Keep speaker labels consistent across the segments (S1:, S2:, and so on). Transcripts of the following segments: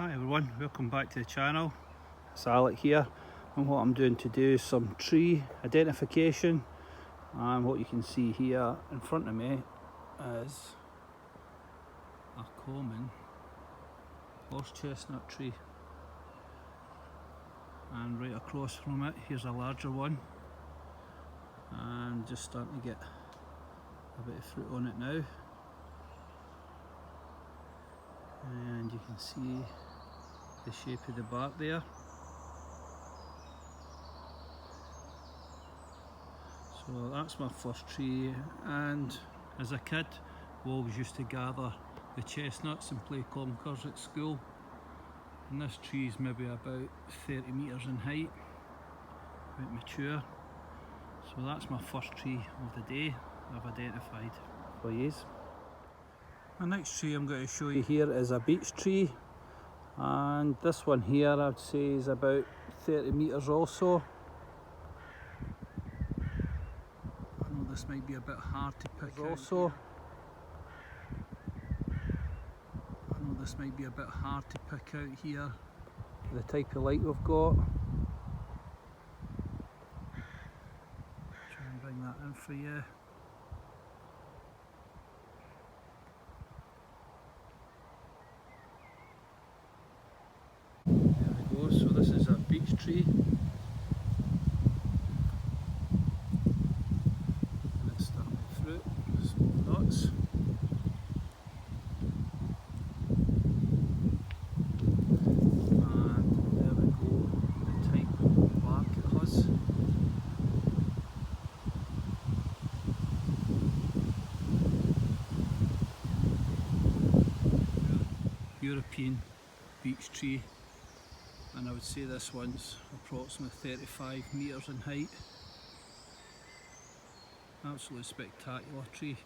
S1: Hi everyone, welcome back to the channel. It's Alec here, and what I'm doing today is some tree identification. And what you can see here in front of me is a common horse chestnut tree, and right across from it here's a larger one, and just starting to get a bit of fruit on it now. And you can see the shape of the bark there. So that's my first tree, and as a kid we always used to gather the chestnuts and play conkers at school. And this tree is maybe about 30 metres in height, quite mature. So that's my first tree of the day I've identified for you. The next tree I'm going to show you here is a beech tree, and this one here I'd say is about 30 metres also. I know this might be a bit hard to pick out. I know this might be a bit hard to pick out here, the type of light we've got. Try and bring that in for you. There we go, so this is a beech tree. And it's starting to fruit, small nuts. And there we go, the type of bark it has. European beech tree, and I would say this one's approximately 35 metres in height. Absolutely spectacular tree,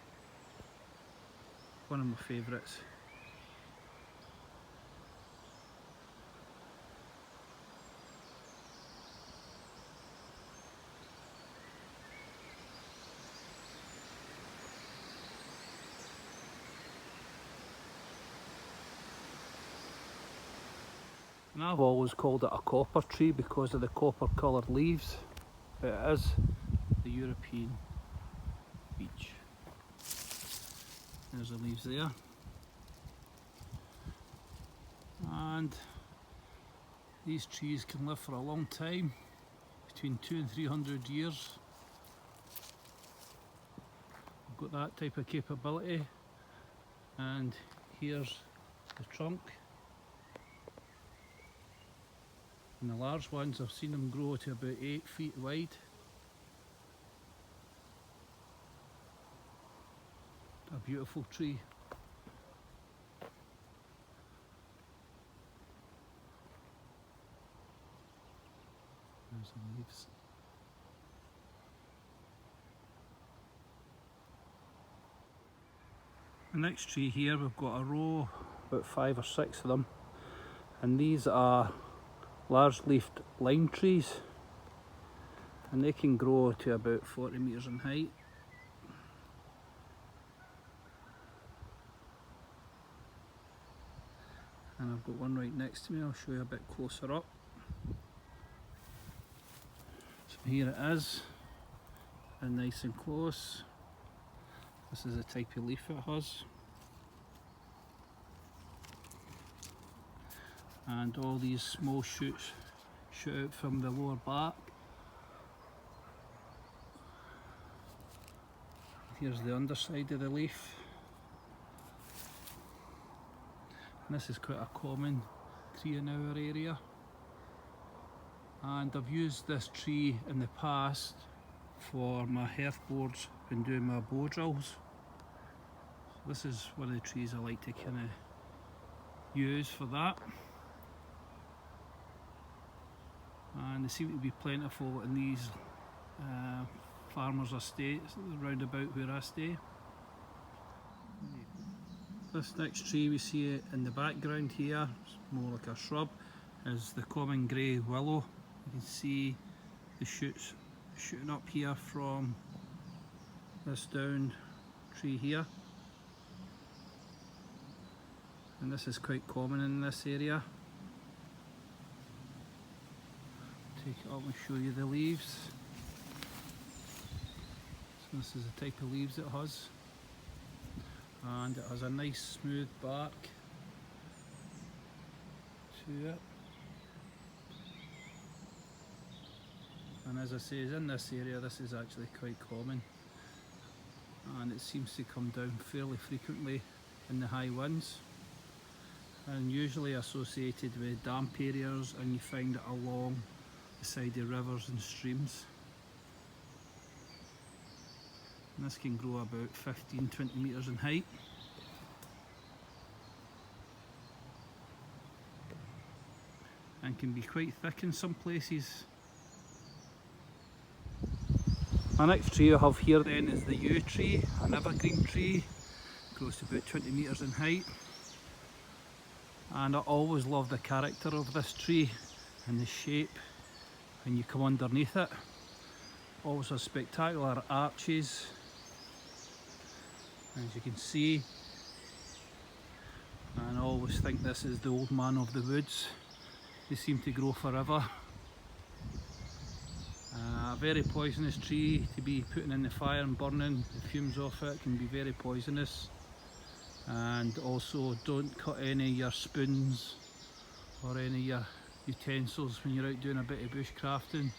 S1: one of my favourites. And I've always called it a copper tree because of the copper coloured leaves. It is the European beech. There's the leaves there. And these trees can live for a long time, between 200 and 300 years. I've got that type of capability. And here's the trunk. And the large ones, I've seen them grow to about 8 feet wide. A beautiful tree. There's the leaves. The next tree here, we've got a row, about 5 or 6 of them, and these are large leafed lime trees, and they can grow to about 40 metres in height. And I've got one right next to me, I'll show you a bit closer up. So here it is, and nice and close. This is the type of leaf it has. And all these small shoots shoot out from the lower bark. Here's the underside of the leaf. And this is quite a common tree in our area. And I've used this tree in the past for my hearth boards when doing my bow drills. So this is one of the trees I like to kind of use for that. And they seem to be plentiful in these farmers' estates round about where I stay. This next tree we see in the background here, it's more like a shrub, is the common grey willow. You can see the shoots shooting up here from this down tree here. And this is quite common in this area. take it up and show you the leaves. So this is the type of leaves it has, and it has a nice smooth bark to it. And as I say, in this area this is actually quite common, and it seems to come down fairly frequently in the high winds, and usually associated with damp areas, and you find it along the side of rivers and streams. And this can grow about 15-20 metres in height. And can be quite thick in some places. The next tree I have here then is the yew tree, an evergreen tree, grows to about 20 metres in height. And I always love the character of this tree and the shape when you come underneath it. Always has spectacular arches, as you can see, and I always think this is the old man of the woods. They seem to grow forever. A very poisonous tree to be putting in the fire and burning. The fumes off it can be very poisonous. And also, don't cut any of your spoons or any of your utensils when you're out doing a bit of bushcrafting.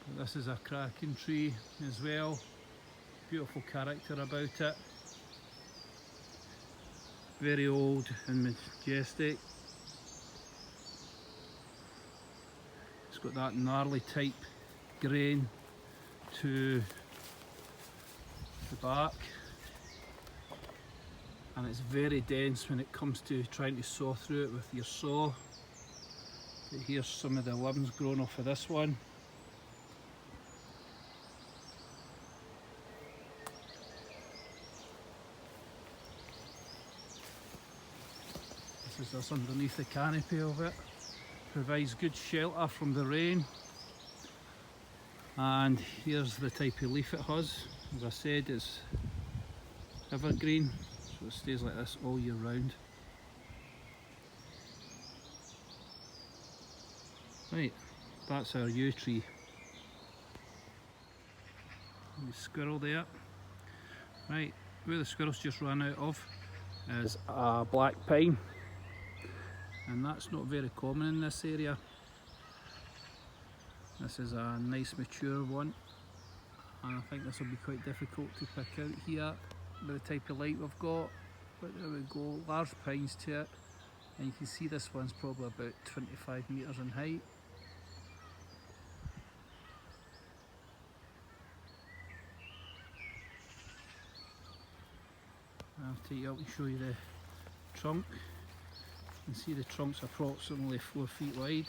S1: But this is a cracking tree as well. Beautiful character about it. Very old and majestic. It's got that gnarly type grain to the bark, and it's very dense when it comes to trying to saw through it with your saw. But here's some of the limbs growing off of this one. This is us underneath the canopy of it. Provides good shelter from the rain. And here's the type of leaf it has. As I said, it's evergreen, so it stays like this all year round. Right, that's our yew tree. The squirrel there. Right, where the squirrels just ran out of is a black pine, and that's not very common in this area. This is a nice mature one, and I think this will be quite difficult to pick out here with the type of light we've got. But there we go, large pines to it, and you can see this one's probably about 25 metres in height. I'll take you up and show you the trunk. You can see the trunk's approximately 4 feet wide.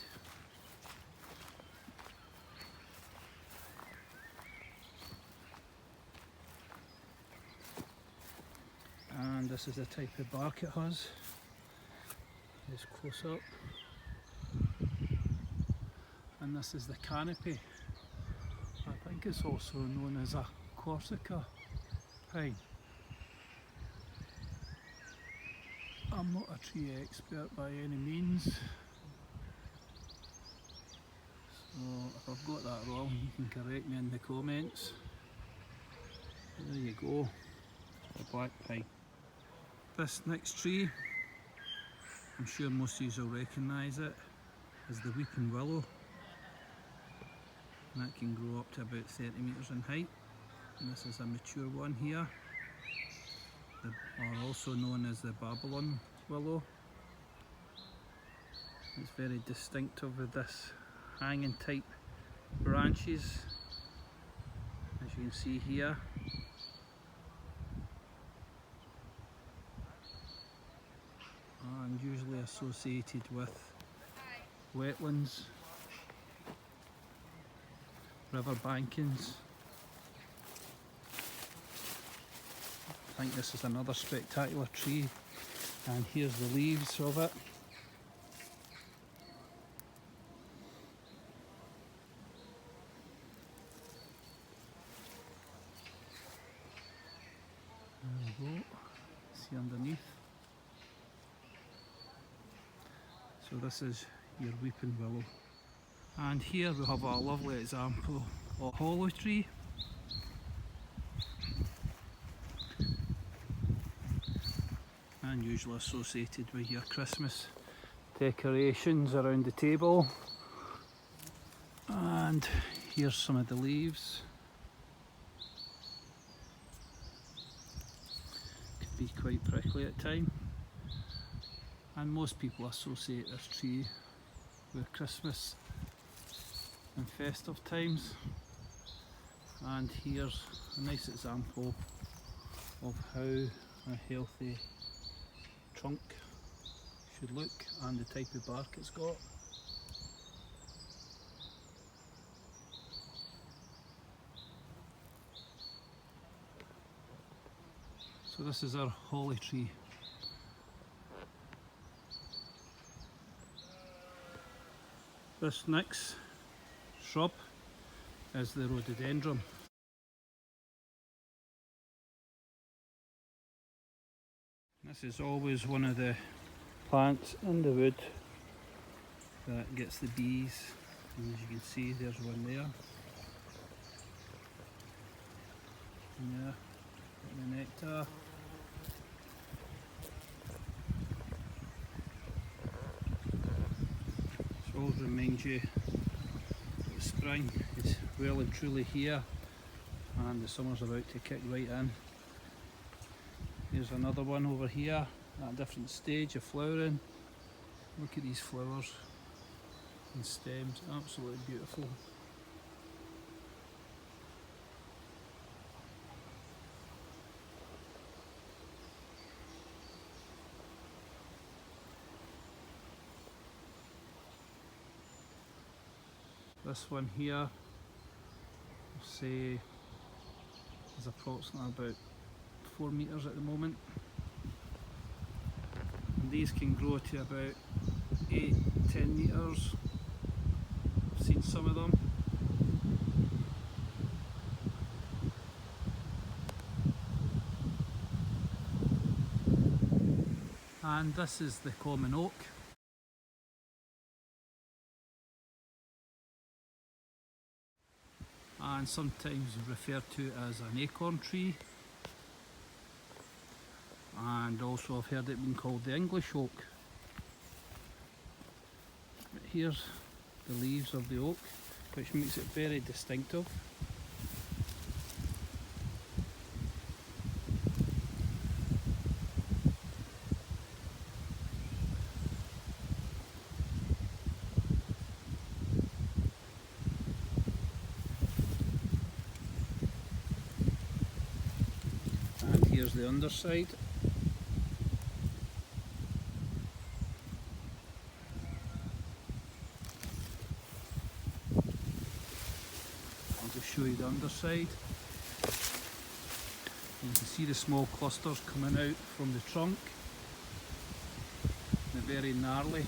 S1: And this is the type of bark it has. Just close up. And this is the canopy. I think it's also known as a Corsica pine. I'm not a tree expert by any means, so if I've got that wrong you can correct me in the comments. There you go, the black pine. This next tree, I'm sure most of you will recognise it, is the weeping willow, and that can grow up to about 30 metres in height. And this is a mature one here, or also known as the Babylon willow. It's very distinctive with this hanging type branches, as you can see here. And usually associated with wetlands, river bankings. I think this is another spectacular tree, and here's the leaves of it. There we go, see underneath. So this is your weeping willow. And here we have a lovely example of a hollow tree. And usually associated with your Christmas decorations around the table. And here's some of the leaves. Could be quite prickly at times. And most people associate this tree with Christmas and festive times. And here's a nice example of how a healthy trunk should look and the type of bark it's got. So this is our holly tree. This next shrub is the rhododendron. This is always one of the plants in the wood that gets the bees, and as you can see there's one there. Yeah, the nectar. So always reminds you that the spring is well and truly here and the summer's about to kick right in. Here's another one over here at a different stage of flowering. Look at these flowers and stems, absolutely beautiful. This one here, say, is approximately about 4 metres at the moment. And these can grow to about 8-10 metres. I've seen some of them. And this is the common oak. And sometimes referred to as an acorn tree. And also I've heard it being called the English oak. But here's the leaves of the oak, which makes it very distinctive. And here's the underside. I'll just show you the underside. You can see the small clusters coming out from the trunk. The very gnarly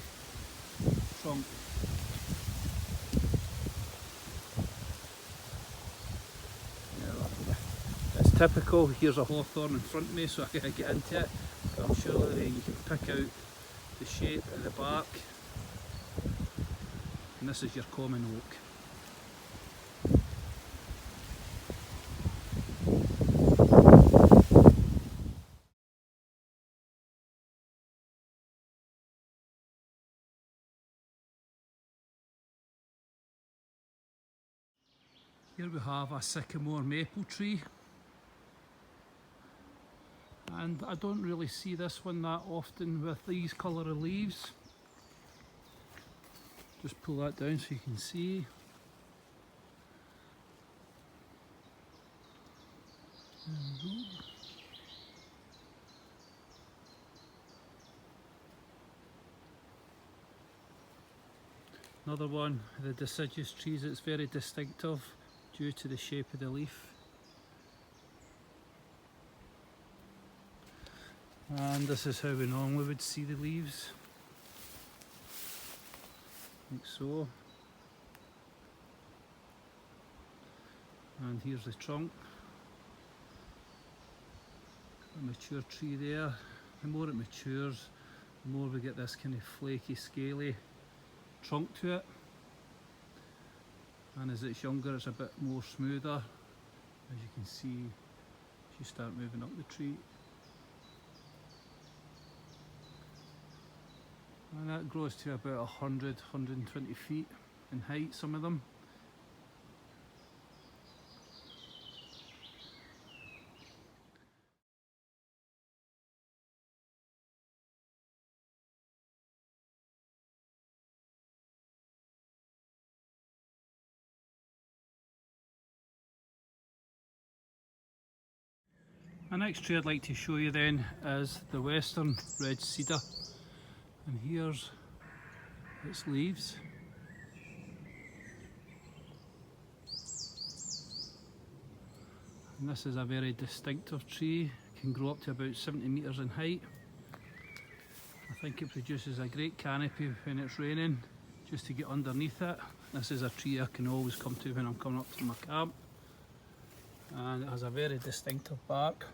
S1: trunk. It's typical. Here's a hawthorn in front of me, so I can get into it. But I'm sure that you can pick out the shape of the bark. And this is your common oak. Here we have a sycamore maple tree, and I don't really see this one that often with these colour of leaves. Just pull that down so you can see. There we go. Another one of the deciduous trees that's very distinctive due to the shape of the leaf. And this is how we normally would see the leaves, like so. And here's the trunk, a mature tree there. The more it matures, the more we get this kind of flaky, scaly trunk to it. and as it's younger it's a bit more smoother. As you can see, as you start moving up the tree. And that grows to about 100, 120 feet in height, some of them. The next tree I'd like to show you then is the western red cedar, and here's its leaves. And this is a very distinctive tree, it can grow up to about 70 metres in height. I think it produces a great canopy when it's raining, just to get underneath it. This is a tree I can always come to when I'm coming up to my camp, and it has a very distinctive bark.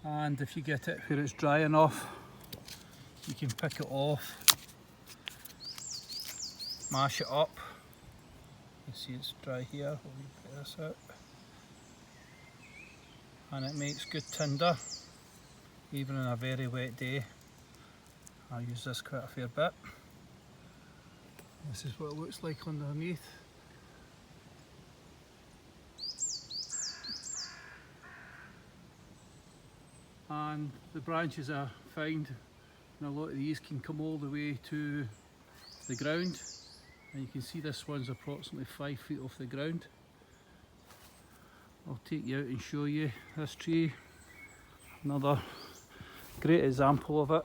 S1: And if you get it where it's dry enough, you can pick it off, mash it up. You see it's dry here, we'll put this out. And it makes good tinder, even on a very wet day. I use this quite a fair bit. This is what it looks like underneath. And the branches I find, and a lot of these can come all the way to the ground, and you can see this one's approximately 5 feet off the ground. I'll take you out and show you this tree, another great example of it.